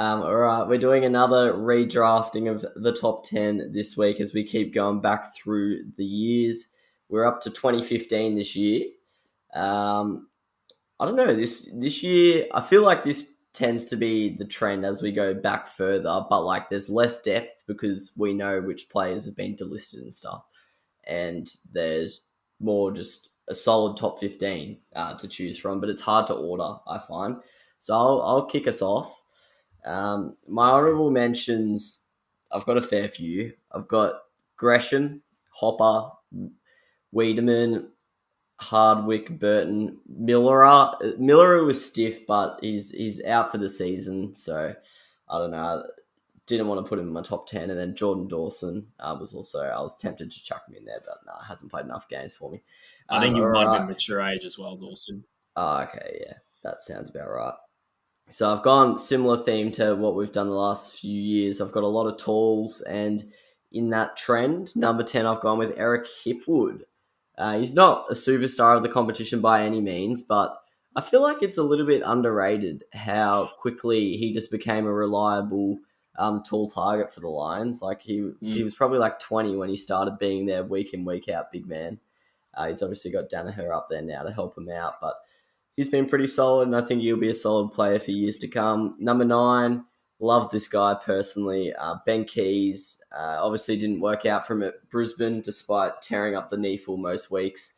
All right, we're doing another redrafting of the top 10 this week as we keep going back through the years. We're up to 2015 this year. I don't know, this year, I feel like this tends to be the trend as we go back further, but like there's less depth because we know which players have been delisted and stuff. And there's more just a solid top 15 to choose from, but it's hard to order, I find. So I'll kick us off. My honourable mentions, I've got a fair few. I've got Gresham, Hopper, Wiedemann, Hardwick, Burton, Miller. Miller was stiff, but he's out for the season, so I don't know. Didn't want to put him in my top 10. And then Jordan Dawson I was tempted to chuck him in there, but no, hasn't played enough games for me. I think you might have been mature age as well, Dawson. Oh, okay, yeah, that sounds about right. So I've gone similar theme to what we've done the last few years. I've got a lot of talls, and in that trend, number 10, I've gone with Eric Hipwood. He's not a superstar of the competition by any means, but I feel like it's a little bit underrated how quickly he just became a reliable tall target for the Lions. Like he was probably like 20 when he started being their week in, week out big man. He's obviously got Danaher up there now to help him out, but he's been pretty solid, and I think he'll be a solid player for years to come. Number 9, love this guy personally. Ben Keys obviously didn't work out for him at Brisbane despite tearing up the knee for most weeks.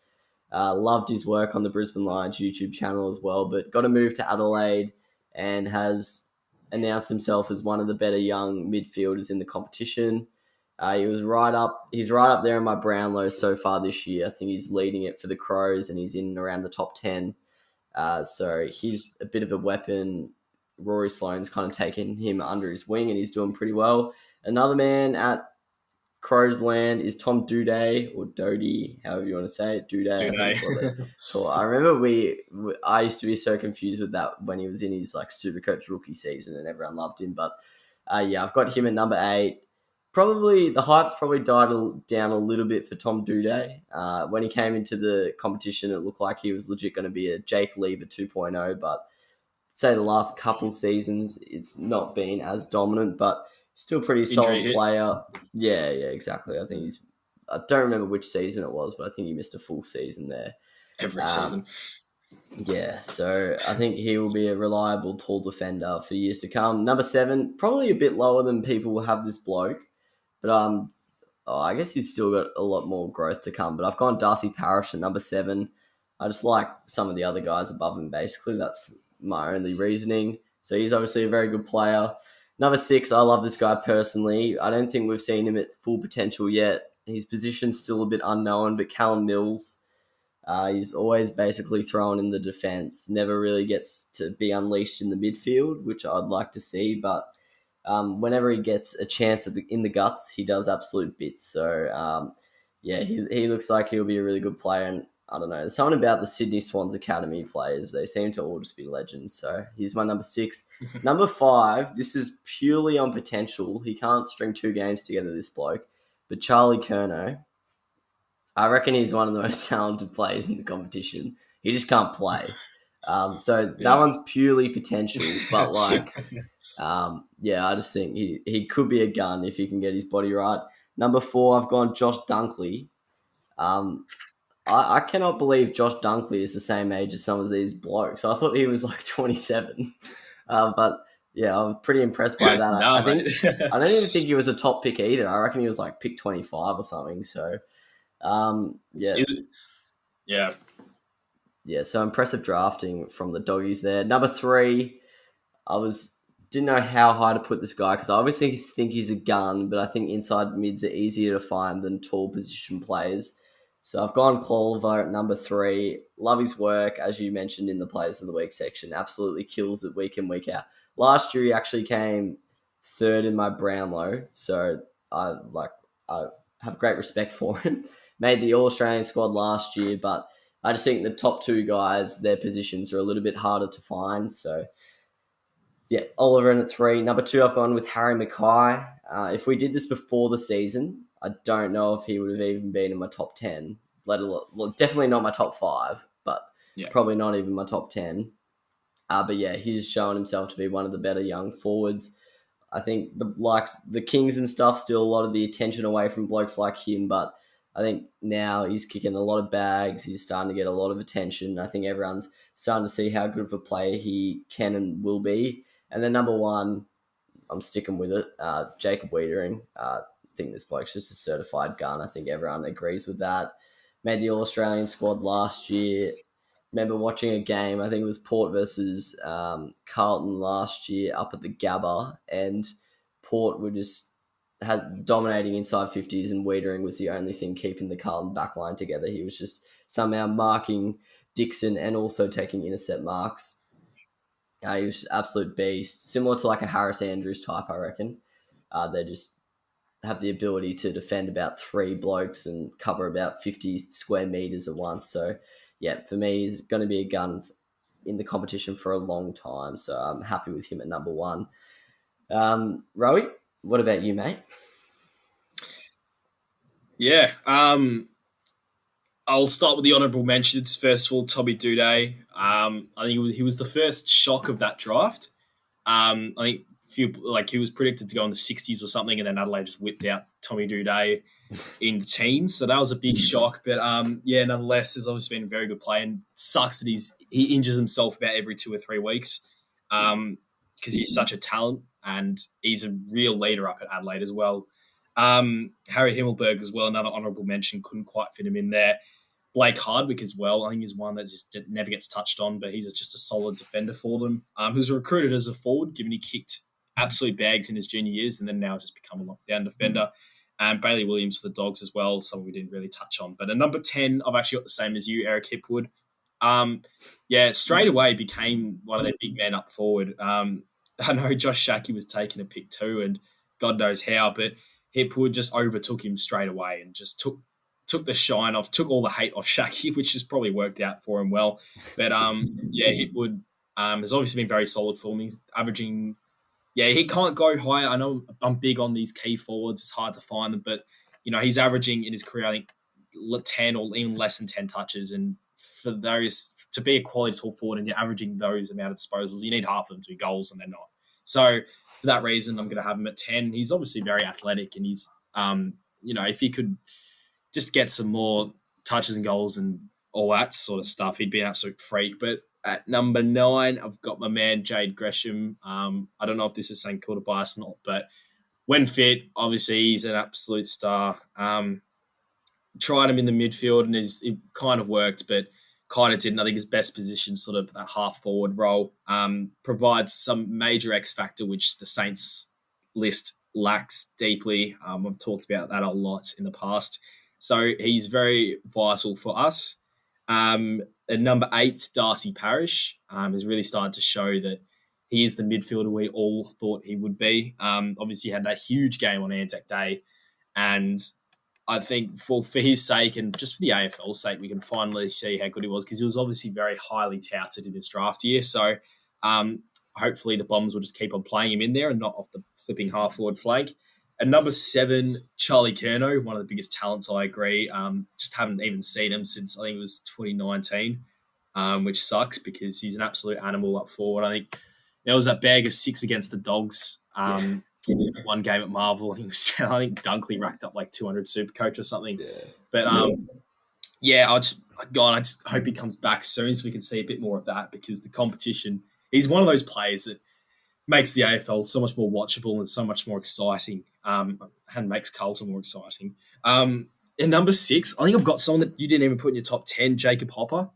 Loved his work on the Brisbane Lions YouTube channel as well, but got to move to Adelaide and has announced himself as one of the better young midfielders in the competition. He's right up there in my Brownlow so far this year. I think he's leading it for the Crows, and he's in and around the top 10. So he's a bit of a weapon. Rory Sloane's kind of taken him under his wing, and he's doing pretty well. Another man at Crows Land is Tom Doedee, or Dodie, however you want to say it. Doedee. I remember I used to be so confused with that when he was in his like Supercoach rookie season and everyone loved him. But yeah, I've got him at number 8. Probably the hype's probably died down a little bit for Tom Doedee. When he came into the competition, it looked like he was legit going to be a Jake Lever 2.0, but say the last couple seasons, it's not been as dominant, but still pretty solid player. Yeah, exactly. I don't remember which season it was, but I think he missed a full season there. Every season. Yeah, so I think he will be a reliable tall defender for years to come. Number 7, probably a bit lower than people will have this bloke. But I guess he's still got a lot more growth to come. But I've gone Darcy Parish at number 7. I just like some of the other guys above him, basically. That's my only reasoning. So he's obviously a very good player. Number 6, I love this guy personally. I don't think we've seen him at full potential yet. His position's still a bit unknown, but Callum Mills, he's always basically thrown in the defence. Never really gets to be unleashed in the midfield, which I'd like to see, but whenever he gets a chance in the guts, he does absolute bits. So, yeah, he looks like he'll be a really good player. And I don't know, there's something about the Sydney Swans Academy players. They seem to all just be legends. So he's my number 6. Number 5, this is purely on potential. He can't string 2 games together, this bloke. But Charlie Curnow, I reckon he's one of the most talented players in the competition. He just can't play. So that one's purely potential. But like... yeah, I just think he could be a gun if he can get his body right. Number 4, I've gone Josh Dunkley. I cannot believe Josh Dunkley is the same age as some of these blokes. I thought he was like 27. But yeah, I was pretty impressed by that. I don't even think he was a top pick either. I reckon he was like pick 25 or something. So yeah. Yeah, so impressive drafting from the doggies there. Number 3, didn't know how high to put this guy because I obviously think he's a gun, but I think inside mids are easier to find than tall position players. So I've gone Clover at number 3. Love his work, as you mentioned in the Players of the Week section. Absolutely kills it week in, week out. Last year he actually came 3rd in my Brownlow, so I have great respect for him. Made the All-Australian squad last year, but I just think the top 2 guys, their positions are a little bit harder to find, so... Yeah, Oliver in at 3. Number 2, I've gone with Harry Makai. If we did this before the season, I don't know if he would have even been in my top 10. Definitely not my top 5, but probably not even my top 10. But yeah, he's shown himself to be one of the better young forwards. I think the Kings and stuff steal a lot of the attention away from blokes like him, but I think now he's kicking a lot of bags. He's starting to get a lot of attention. I think everyone's starting to see how good of a player he can and will be. And then number one, I'm sticking with it. Jacob Weitering. I think this bloke's just a certified gun. I think everyone agrees with that. Made the All Australian squad last year. Remember watching a game, I think it was Port versus Carlton last year up at the Gabba, and Port were just had dominating inside 50s, and Weitering was the only thing keeping the Carlton backline together. He was just somehow marking Dixon and also taking intercept marks. He was just absolute beast, similar to like a Harris Andrews type, I reckon. They just have the ability to defend about three blokes and cover about 50 square meters at once. So, yeah, for me, he's going to be a gun in the competition for a long time. So I'm happy with him at number one. Rowie, what about you, mate? Yeah. I'll start with the honourable mentions. First of all, Tommy Duday. I think he was the first shock of that draft. I think he was predicted to go in the 60s or something, and then Adelaide just whipped out Tommy Duday in the teens. So that was a big shock. But nonetheless, he's obviously been a very good player, and sucks that he injures himself about every 2 or 3 weeks because he's such a talent, and he's a real leader up at Adelaide as well. Harry Himmelberg as well, another honourable mention, couldn't quite fit him in there. Blake Hardwick as well, I think is one that just never gets touched on, but he's just a solid defender for them. He was recruited as a forward, given he kicked absolute bags in his junior years, and then now just become a lockdown defender. And Bailey Williams for the Dogs as well, someone we didn't really touch on. But at number 10, I've actually got the same as you, Eric Hipwood. Straight away became one of their big men up forward. I know Josh Shackey was taking a pick too, and God knows how, but Hipwood just overtook him straight away and just took the shine off, took all the hate off Shackey, which has probably worked out for him well. But Hipwood has obviously been very solid for him. He's averaging, he can't go higher. I know I'm big on these key forwards. It's hard to find them, but he's averaging in his career, I think, 10 or even less than 10 touches. And for those to be a quality tall forward and you're averaging those amount of disposals, you need half of them to be goals, and they're not. So for that reason, I'm going to have him at 10. He's obviously very athletic, and he's, if he could just get some more touches and goals and all that sort of stuff, he'd be an absolute freak. But at number 9, I've got my man, Jade Gresham. I don't know if this is St Kilda bias or not, but when fit, obviously he's an absolute star. Tried him in the midfield, and it kind of worked, but kind of didn't. I think his best position, sort of that half-forward role, provides some major X factor, which the Saints list lacks deeply. I've talked about that a lot in the past. So he's very vital for us. At number 8, Darcy Parish has really started to show that he is the midfielder we all thought he would be. Obviously, he had that huge game on Anzac Day, and I think for his sake and just for the AFL's sake, we can finally see how good he was, because he was obviously very highly touted in his draft year. So hopefully the Bombers will just keep on playing him in there and not off the flipping half-forward flank. At number 7, Charlie Curnow, one of the biggest talents, I agree. Just haven't even seen him since, I think it was 2019, which sucks because he's an absolute animal up forward. I think there was that bag of 6 against the Dogs in one game at Marvel. I think Dunkley racked up like 200 Supercoach or something. Yeah. But I just hope he comes back soon so we can see a bit more of that, because the competition, he's one of those players that makes the AFL so much more watchable and so much more exciting, and makes Carlton more exciting. In number 6, I think I've got someone that you didn't even put in your top 10, Jacob Hopper.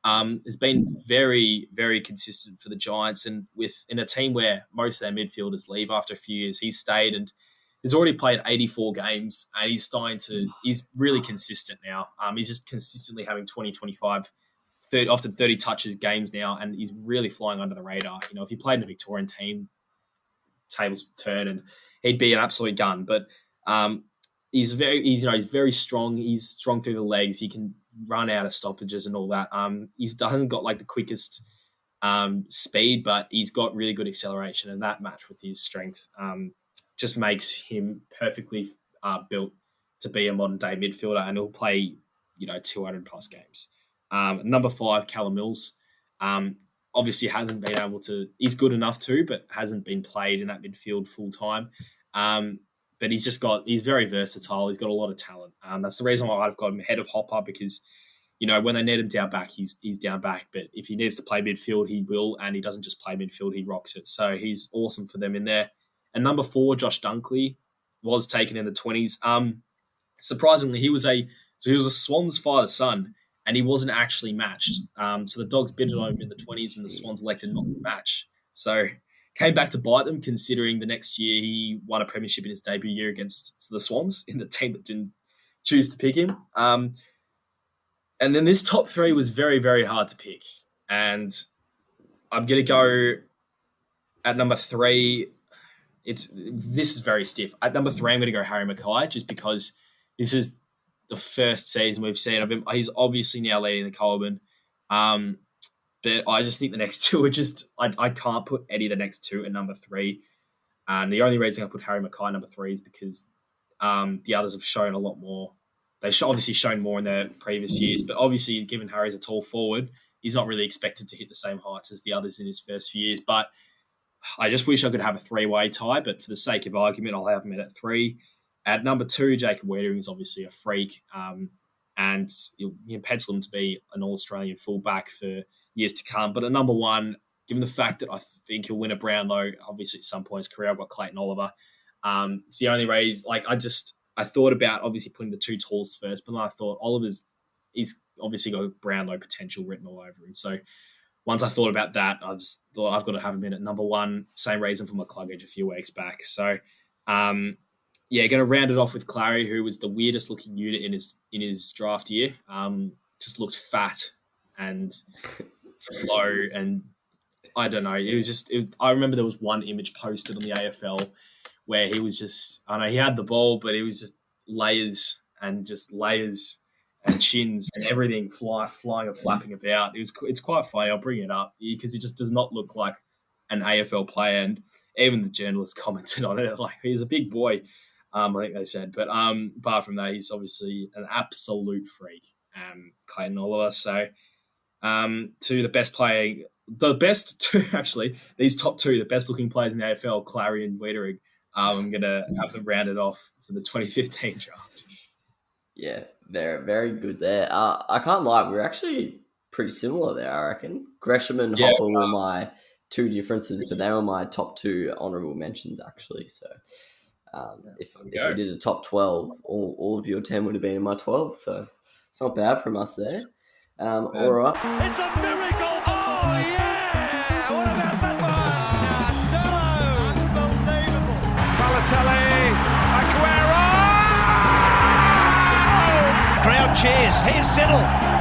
Has been very, very consistent for the Giants, and in a team where most of their midfielders leave after a few years, he's stayed and he's already played 84 games, and he's really consistent now. He's just consistently having 20, 25, 30, often 30 touches games now, and he's really flying under the radar. If he played in a Victorian team, tables would turn and he'd be an absolute gun. But he's very strong. He's strong through the legs. He can run out of stoppages and all that. He hasn't got like the quickest speed, but he's got really good acceleration, and that match with his strength just makes him perfectly built to be a modern day midfielder, and he'll play 200 plus games. Number 5, Callum Mills. obviously hasn't been able to. He's good enough to, but hasn't been played in that midfield full time. But he's very versatile. He's got a lot of talent. That's the reason why I've got him ahead of Hopper, because, when they need him down back, he's down back. But if he needs to play midfield, he will, and he doesn't just play midfield, he rocks it. So he's awesome for them in there. And number 4, Josh Dunkley, was taken in the 20s. Surprisingly, he was a Swans father-son, and he wasn't actually matched. So the Dogs bid on him in the 20s, and the Swans elected not to match. So came back to bite them, considering the next year he won a premiership in his debut year against the Swans in the team that didn't choose to pick him. And then this top 3 was very, very hard to pick. And I'm going to go at number 3. This is very stiff. At number 3, I'm going to go Harry Makai, just because this is the first season we've seen of him. He's obviously now leading the Coleman. But I just think the next 2 are just... I can't put Eddie the next 2 at number 3. And the only reason I put Harry Makai at number 3 is because the others have shown a lot more. They've obviously shown more in their previous years, but obviously, given Harry's a tall forward, he's not really expected to hit the same heights as the others in his first few years. But I just wish I could have a 3-way tie, but for the sake of argument, I'll have him at 3. At number 2, Jacob Weitering is obviously a freak, and you can pencil him to be an All-Australian fullback for years to come. But at number 1, given the fact that I think he'll win a Brownlow, obviously at some point in his career, I've got Clayton Oliver. It's the only reason. I thought about obviously putting the 2 talls first, but then I thought he's obviously got Brownlow potential written all over him. So once I thought about that, I just thought I've got to have him in at number 1. Same reason for my Cluggage a few weeks back. So, going to round it off with Clary, who was the weirdest looking unit in his draft year. Just looked fat and slow, and I don't know. I remember there was one image posted on the AFL where he was just, I know he had the ball, but it was just layers and chins and everything flying and flapping about. It's quite funny. I'll bring it up because he just does not look like an AFL player, and even the journalist commented on it. Like, he's a big boy, I think they said. But apart from that, he's obviously an absolute freak, Clayton Oliver. So to the best player, the best 2 actually, these top 2, the best looking players in the AFL, Clary and Weitering. I'm going to have them rounded off for the 2015 draft. Yeah, very, very good there. I can't lie, we're actually pretty similar there, I reckon. Gresham and Hopper were my 2 differences, but they were my top 2 honourable mentions, actually. So if we did a top 12, all of your 10 would have been in my 12. So it's not bad from us there. All right. It's a miracle! Oh, yeah! What about that one? Unbelievable! Balotelli, Aguero! Crowd cheers. Here's Siddle.